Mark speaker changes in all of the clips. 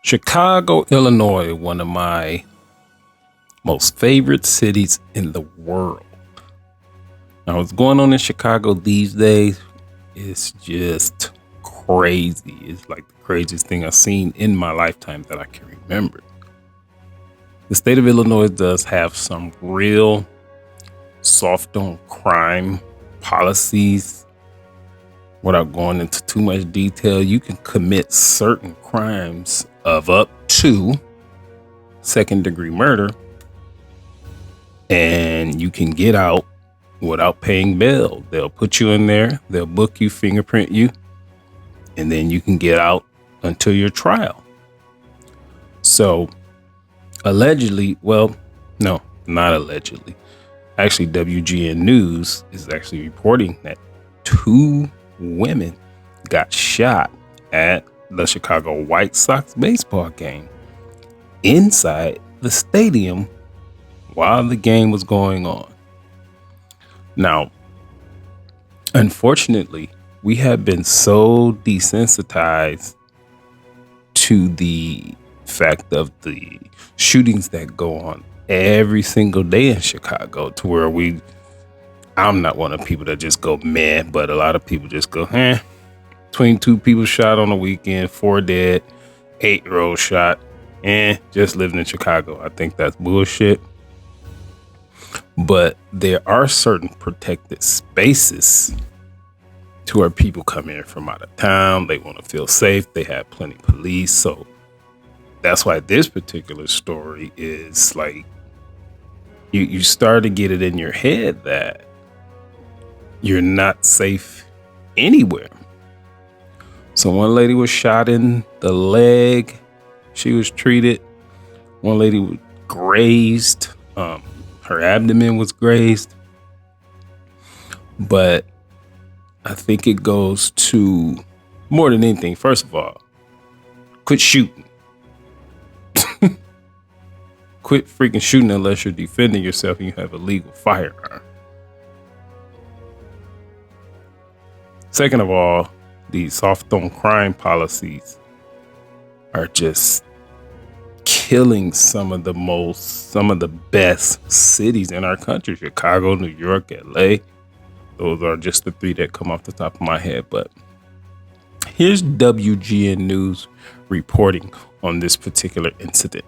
Speaker 1: Chicago, Illinois, one of my most favorite cities in the world. Now, what's going on in Chicago these days is just crazy. It's like the craziest thing I've seen in my lifetime that I can remember. The state of Illinois does have some real soft on crime policies. Without going into too much detail, you can commit certain crimes of up to second-degree murder, and you can get out without paying bail. They'll put you in there, they'll book you, fingerprint you, and then you can get out until your trial. So, allegedly, well, no, not allegedly. Actually, WGN News is actually reporting that 2 women got shot at the Chicago White Sox baseball game inside the stadium while the game was going on. Now, unfortunately, we have been so desensitized to the fact of the shootings that go on every single day in Chicago to where I'm not one of the people that just go meh, but a lot of people just go, between 2 people shot on the weekend, 4 dead, 8-year-old shot, just living in Chicago. I think that's bullshit. But there are certain protected spaces to where people come in from out of town. They want to feel safe. They have plenty of police. So that's why this particular story is like, you start to get it in your head that you're not safe anywhere. So one lady was shot in the leg. She was treated. One lady was grazed. Her abdomen was grazed. But I think it goes to more than anything. First of all, quit shooting. Quit freaking shooting unless you're defending yourself and you have a legal firearm. Second of all, these soft on crime policies are just killing some of the best cities in our country. Chicago, New York, LA. Those are just the 3 that come off the top of my head. But here's WGN News reporting on this particular incident.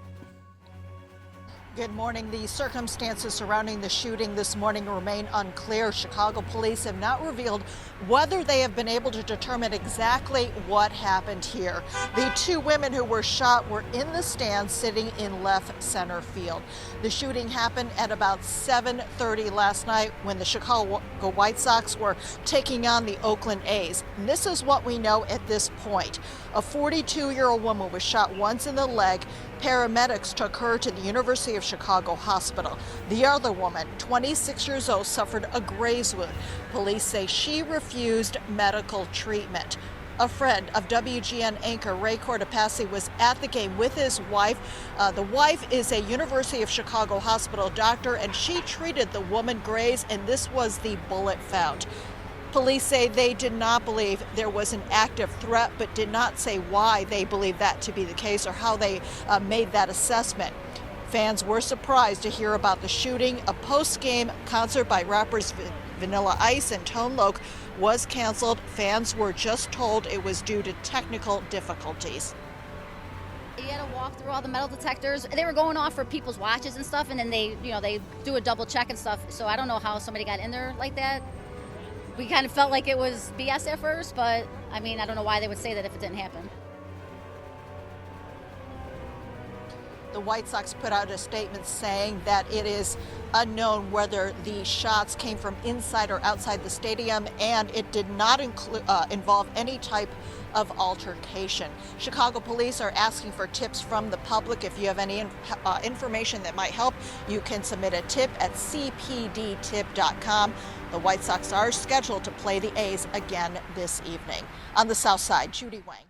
Speaker 2: Good morning. The circumstances surrounding the shooting this morning remain unclear. Chicago police have not revealed whether they have been able to determine exactly what happened here. The 2 women who were shot were in the stands sitting in left center field. The shooting happened at about 7:30 last night when the Chicago White Sox were taking on the Oakland A's. And this is what we know at this point. A 42-year-old woman was shot once in the leg. Paramedics took her to the University of Chicago Hospital. The other woman, 26 years old, suffered a graze wound. Police say she refused medical treatment. A friend of WGN anchor Ray Cortopassi was at the game with his wife. The wife is a University of Chicago Hospital doctor, and she treated the woman graze, and this was the bullet found. Police say they did not believe there was an active threat, but did not say why they believe that to be the case or how they made that assessment. Fans were surprised to hear about the shooting. A post-game concert by rappers Vanilla Ice and Tone Loc was canceled. Fans were just told it was due to technical difficulties.
Speaker 3: You had to walk through all the metal detectors. They were going off for people's watches and stuff, and then they do a double check and stuff. So I don't know how somebody got in there like that. We kind of felt like it was BS at first, but I mean, I don't know why they would say that if it didn't happen.
Speaker 2: The White Sox put out a statement saying that it is unknown whether the shots came from inside or outside the stadium, and it did not involve any type of altercation. Chicago police are asking for tips from the public. If you have any information that might help, you can submit a tip at cpdtip.com. The White Sox are scheduled to play the A's again this evening. On the south side, Judy Wang.